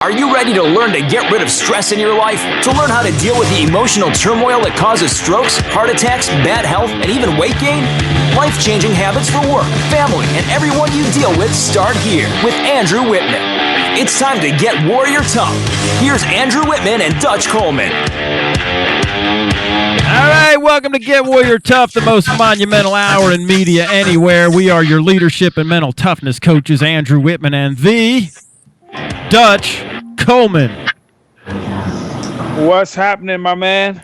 Are you ready to learn to get rid of stress in your life? To learn how to deal with the emotional turmoil that causes strokes, heart attacks, bad health, and even weight gain? Life-changing habits for work, family, and everyone you deal with start here with Andrew Wittman. It's time to get warrior tough. Here's Andrew Wittman and Dutch Coleman. All right, welcome to Get Warrior Tough, the most monumental hour in media anywhere. We are your leadership and mental toughness coaches, Andrew Wittman and the Dutch Coleman. What's happening, my man?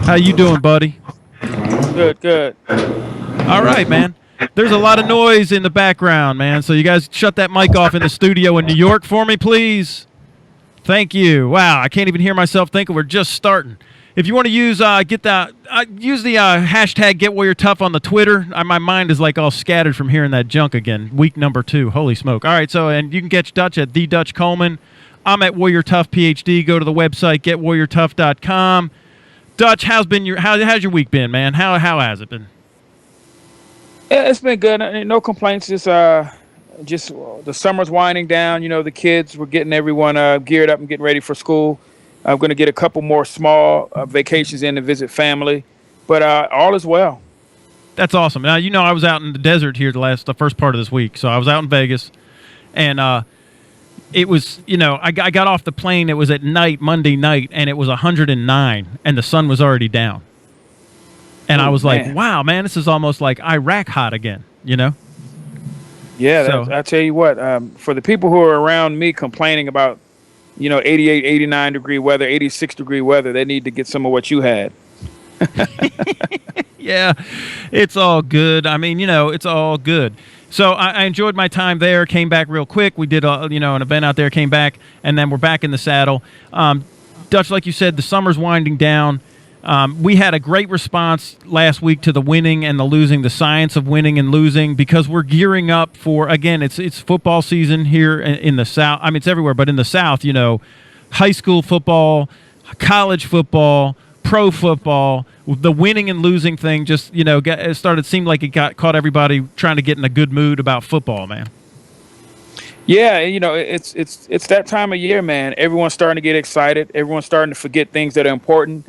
How you doing, buddy? Good. All right, man. There's a lot of noise in the background, man, so you guys shut that mic off in the studio in New York for me, please. Thank you. Wow, I can't even hear myself thinking we're just starting. If you want to use use the hashtag #GetWarriorTough on the Twitter. My mind is like all scattered from hearing that junk again. Week number 2. Holy smoke. All right, so and you can catch Dutch at the Dutch Coleman. I'm at Warrior Tough PhD. Go to the website getwarriortough.com. Dutch, how's your week been, man? How has it been? Yeah, it's been good. No complaints. Just the summer's winding down. You know, the kids, we're getting everyone geared up and getting ready for school. I'm going to get a couple more small vacations in to visit family, but all is well. That's awesome. Now, you know, I was out in the desert here the first part of this week. So I was out in Vegas, and it was, you know, I got off the plane. It was at night, Monday night, and it was 109, and the sun was already down. And I was like, wow, man, this is almost like Iraq hot again, you know? Yeah, So, I tell you what, for the people who are around me complaining about, you know, 88, 89 degree weather, 86 degree weather, they need to get some of what you had. yeah, it's all good. I mean, you know, it's all good. So I enjoyed my time there, came back real quick. We did, an event out there, came back, and then we're back in the saddle. Dutch, like you said, the summer's winding down. We had a great response last week to the winning and the losing, the science of winning and losing, because we're gearing up for, again, it's football season here in the South. I mean, it's everywhere, but in the South, you know, high school football, college football, pro football, the winning and losing thing just, you know, seemed like it caught everybody trying to get in a good mood about football, man. Yeah, you know, it's that time of year, man. Everyone's starting to get excited. Everyone's starting to forget things that are important.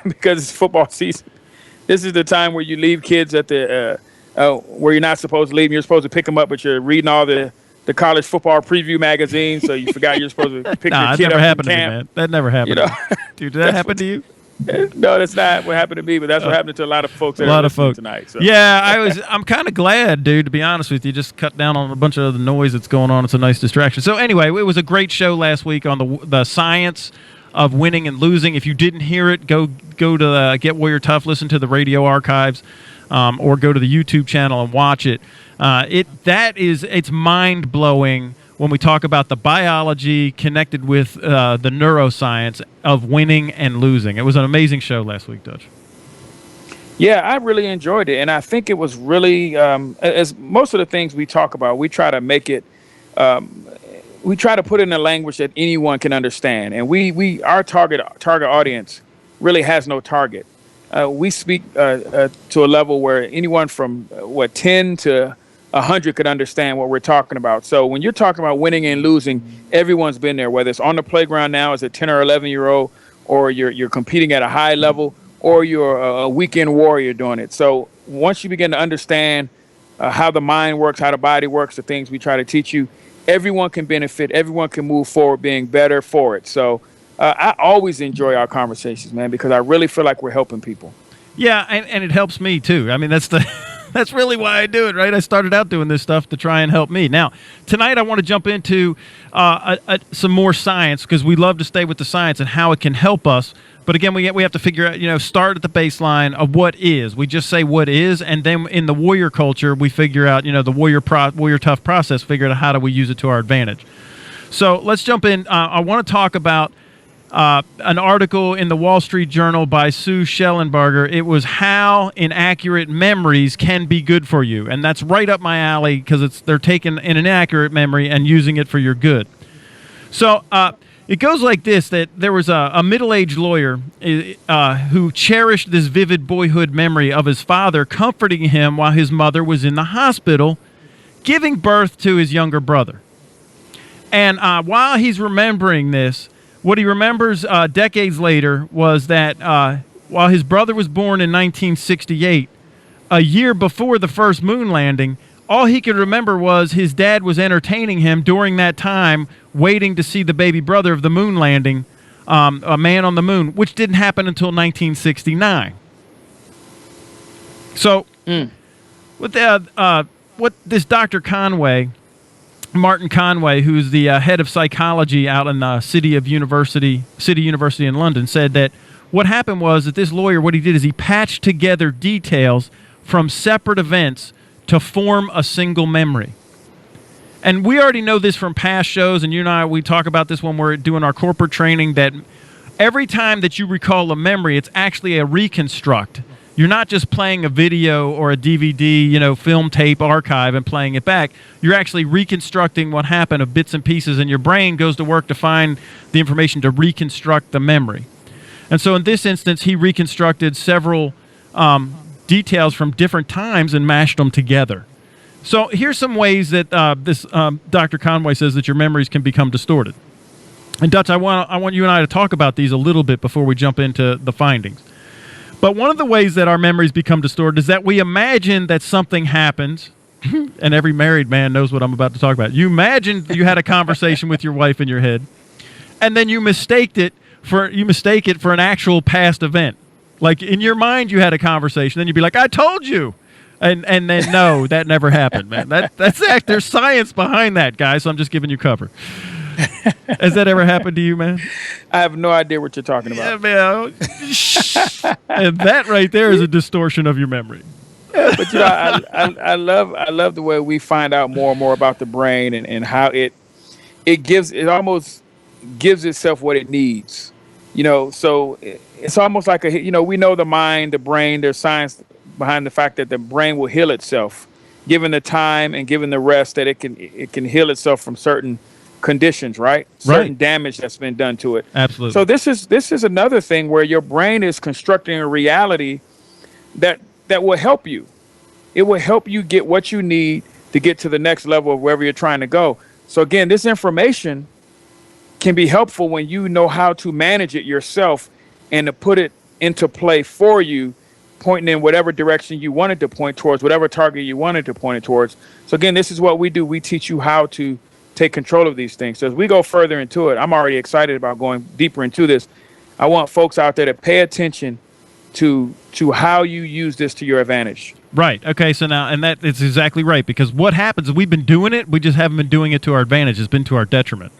Because it's football season. This is the time where you leave kids at the where you're not supposed to leave them. You're supposed to pick them up, but you're reading all the college football preview magazine, so you forgot you're supposed to pick your kid up from camp. To me, man. That never happened. You know? Dude, did that happen to you? No, that's not what happened to me, but that's what happened to a lot of folks that are listening tonight. So. Yeah, I'm kind of glad, dude, to be honest with you. Just cut down on a bunch of the noise that's going on. It's a nice distraction. So anyway, it was a great show last week on the science of winning and losing. If you didn't hear it, go to Get Warrior Tough, listen to the radio archives, or go to the YouTube channel and watch it. It's mind blowing when we talk about the biology connected with the neuroscience of winning and losing. It was an amazing show last week, Dutch. Yeah, I really enjoyed it, and I think it was really as most of the things we talk about, we try to make it. We try to put it in a language that anyone can understand, and our target audience really has no target. We speak to a level where anyone from 10 to 100 could understand what we're talking about. So when you're talking about winning and losing, everyone's been there. Whether it's on the playground now as a 10 or 11-year-old, or you're competing at a high level, or you're a weekend warrior doing it. So once you begin to understand how the mind works, how the body works, the things we try to teach you, everyone can benefit. Everyone can move forward being better for it. So I always enjoy our conversations, man, because I really feel like we're helping people. Yeah, and it helps me, too. I mean, that's really why I do it, right? I started out doing this stuff to try and help me. Now, tonight I want to jump into some more science, because we love to stay with the science and how it can help us. But again, we have to figure out, you know, start at the baseline of what is. We just say what is, and then in the warrior culture, we figure out, you know, the warrior tough process, figure out how do we use it to our advantage. So let's jump in. I want to talk about an article in the Wall Street Journal by Sue Schellenberger. It was how inaccurate memories can be good for you, and that's right up my alley, because they're taking an inaccurate memory and using it for your good. So it goes like this, that there was a middle-aged lawyer who cherished this vivid boyhood memory of his father comforting him while his mother was in the hospital giving birth to his younger brother. And while he's remembering this, what he remembers decades later was that while his brother was born in 1968, a year before the first moon landing, all he could remember was his dad was entertaining him during that time, waiting to see the baby brother of the moon landing, a man on the moon, which didn't happen until 1969. So, what this Dr. Conway, Martin Conway, who's the head of psychology out in City University in London, said that what happened was that this lawyer, what he did is he patched together details from separate events to form a single memory. And we already know this from past shows, and you and I, we talk about this when we're doing our corporate training, that every time that you recall a memory, it's actually a reconstruct. You're not just playing a video or a DVD, film tape archive and playing it back. You're actually reconstructing what happened of bits and pieces, and your brain goes to work to find the information to reconstruct the memory. And so in this instance, he reconstructed several details from different times and mashed them together. So here's some ways that this Dr. Conway says that your memories can become distorted. And Dutch, I want you and I to talk about these a little bit before we jump into the findings. But one of the ways that our memories become distorted is that we imagine that something happens, and every married man knows what I'm about to talk about. You imagine you had a conversation with your wife in your head, and then you mistake it for an actual past event. Like in your mind, you had a conversation, then you'd be like, "I told you," and then no, that never happened, man. There's science behind that, guys. So I'm just giving you cover. Has that ever happened to you, man? I have no idea what you're talking about. Yeah, man. And that right there is a distortion of your memory. But I love the way we find out more and more about the brain and how it almost gives itself what it needs. So it's almost like we know the mind, the brain, there's science behind the fact that the brain will heal itself given the time and given the rest, that it can heal itself from certain conditions, right? Certain damage that's been done to it. Absolutely. So this is another thing where your brain is constructing a reality that will help you. It will help you get what you need to get to the next level of wherever you're trying to go. So again, this information can be helpful when you know how to manage it yourself and to put it into play for you, pointing in whatever direction you wanted to point towards, whatever target you wanted to point it towards. So again, this is what we do. We teach you how to take control of these things. So as we go further into it, I'm already excited about going deeper into this. I want folks out there to pay attention to how you use this to your advantage. Right. Okay. So now, and that is exactly right, because what happens is we've been doing it. We just haven't been doing it to our advantage. It's been to our detriment.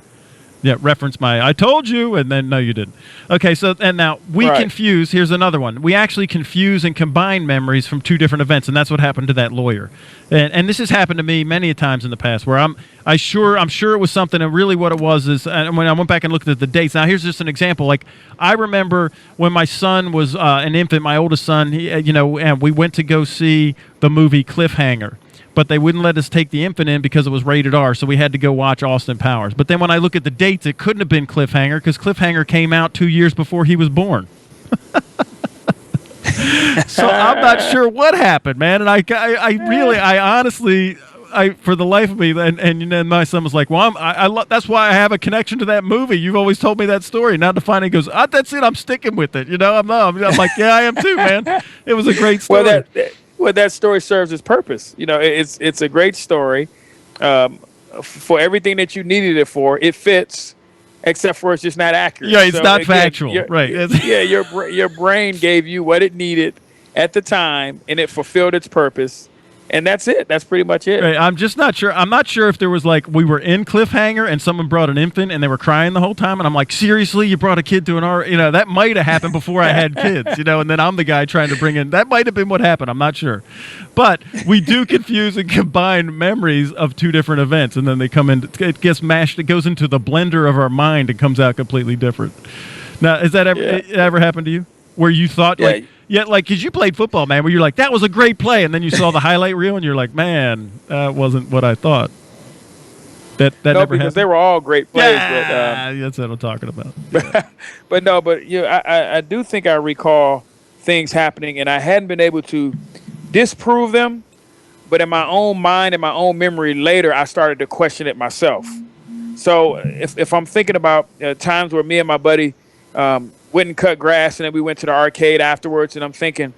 Yeah. Reference I told you, and then no, you didn't. Okay. So, and now we confuse. Here's another one. We actually confuse and combine memories from two different events, and that's what happened to that lawyer. And this has happened to me many times in the past, where I'm sure it was something, and really what it was is, and when I went back and looked at the dates. Now, here's just an example. Like, I remember when my son was an infant, my oldest son, and we went to go see the movie Cliffhanger, but they wouldn't let us take the infant in because it was rated R, so we had to go watch Austin Powers. But then when I look at the dates, it couldn't have been Cliffhanger, because Cliffhanger came out 2 years before he was born. So I'm not sure what happened, man. And I honestly, for the life of me, and then my son was like, "Well, that's why I have a connection to that movie. You've always told me that story." Now to find it, goes, "That's it. I'm sticking with it." I'm like, "Yeah, I am too, man." It was a great story. Well, that story serves its purpose. It's a great story for everything that you needed it for. It fits, except for it's just not accurate. Yeah, it's not factual, right? Yeah, your brain gave you what it needed at the time, and it fulfilled its purpose. And that's it. That's pretty much it. Right. I'm just not sure. I'm not sure if there was we were in Cliffhanger and someone brought an infant and they were crying the whole time. And I'm like, seriously, you brought a kid to an R? That might have happened before I had kids, and then I'm the guy trying to bring in. That might have been what happened. I'm not sure. But we do confuse and combine memories of two different events. And then they come in, it gets mashed. It goes into the blender of our mind and comes out completely different. Now, has that ever happened to you? Where you thought because you played football, man, where you're like, that was a great play, and then you saw the highlight reel and you're like, man, that wasn't what I thought. That no, never because happened. they were all great plays. Yeah, that's what I'm talking about. Yeah. I do think I recall things happening, and I hadn't been able to disprove them, but in my own mind and my own memory later, I started to question it myself. So if I'm thinking about times where me and my buddy went and cut grass, and then we went to the arcade afterwards, and I'm thinking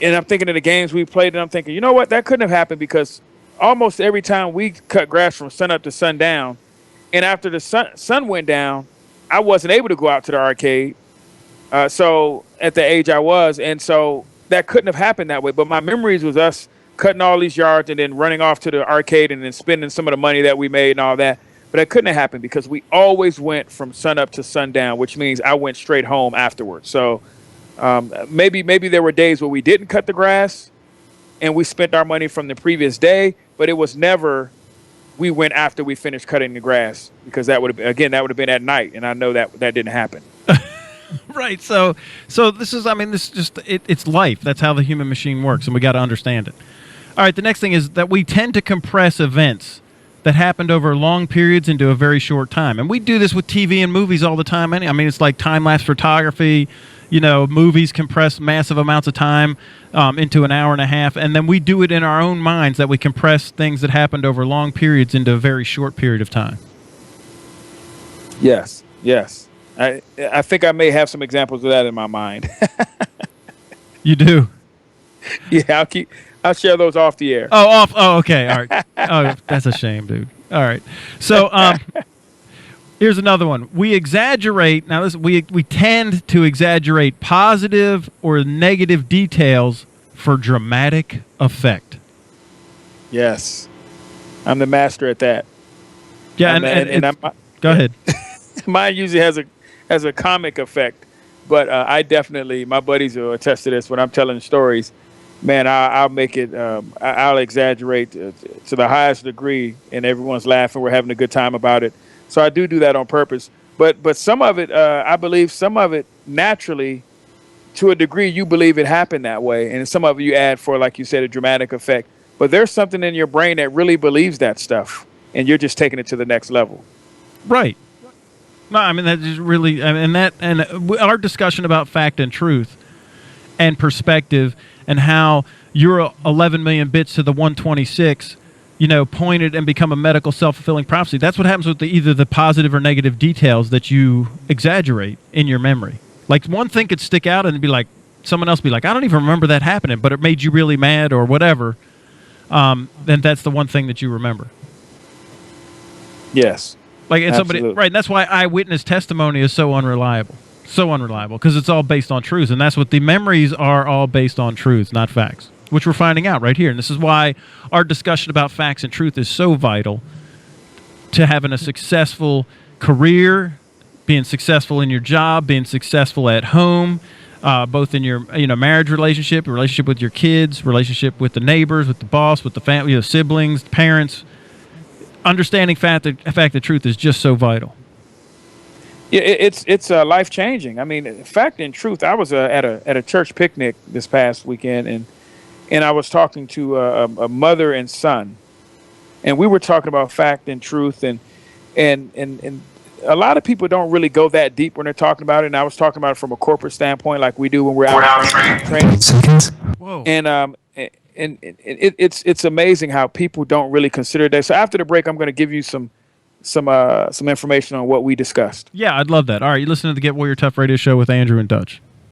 of the games we played, and I'm thinking, you know what, that couldn't have happened because almost every time we cut grass from sun up to sundown, and after the sun went down, I wasn't able to go out to the arcade. So at the age I was, and so that couldn't have happened that way. But my memories was us cutting all these yards and then running off to the arcade and then spending some of the money that we made and all that. But that couldn't have happened because we always went from sun up to sundown, which means I went straight home afterwards. So maybe there were days where we didn't cut the grass and we spent our money from the previous day, but it was never we went after we finished cutting the grass, because that would have been at night, and I know that didn't happen. Right. So this is, this is just, it's life. That's how the human machine works, and we got to understand it. All right. The next thing is that we tend to compress events that happened over long periods into a very short time. And we do this with TV and movies all the time. It's like time-lapse photography. Movies compress massive amounts of time into an hour and a half. And then we do it in our own minds, that we compress things that happened over long periods into a very short period of time. Yes. I think I may have some examples of that in my mind. You do? Yeah, I'll share those off the air. Oh, okay. All right. Oh, that's a shame, dude. All right. So, here's another one. We exaggerate. Now, we tend to exaggerate positive or negative details for dramatic effect. Yes. I'm the master at that. Yeah, go ahead. Mine usually has a comic effect, but I definitely, my buddies will attest to this when I'm telling stories. Man, I'll make it. I'll exaggerate to the highest degree, and everyone's laughing. We're having a good time about it. So I do that on purpose. But some of it, I believe, some of it naturally, to a degree, you believe it happened that way, and some of it you add for, like you said, a dramatic effect. But there's something in your brain that really believes that stuff, and you're just taking it to the next level. Right. No, that is really, and our discussion about fact and truth and perspective, and how your 11 million bits to the 126, pointed and become a medical self-fulfilling prophecy. That's what happens with either the positive or negative details that you exaggerate in your memory. Like, one thing could stick out and be like, someone else be like, I don't even remember that happening, but it made you really mad or whatever. Then that's the one thing that you remember. Yes. Like, and somebody, right? That's why eyewitness testimony is so unreliable, because it's all based on truth, and that's what the memories are, all based on truth, not facts, which we're finding out right here. And this is why our discussion about facts and truth is so vital to having a successful career, being successful in your job, being successful at home, both in your marriage relationship with your kids, relationship with the neighbors, with the boss, with the family, siblings, parents. Understanding fact that truth is just so vital. Yeah, it's life changing. Fact and truth. I was at a church picnic this past weekend, and I was talking to a mother and son, and we were talking about fact and truth, and a lot of people don't really go that deep when they're talking about it. And I was talking about it from a corporate standpoint, like we do when we're out training. Whoa. And it's amazing how people don't really consider that. So after the break, I'm going to give you some information on what we discussed. Yeah, I'd love that. All right, you listen to the Get Warrior Tough radio show with Andrew and Dutch.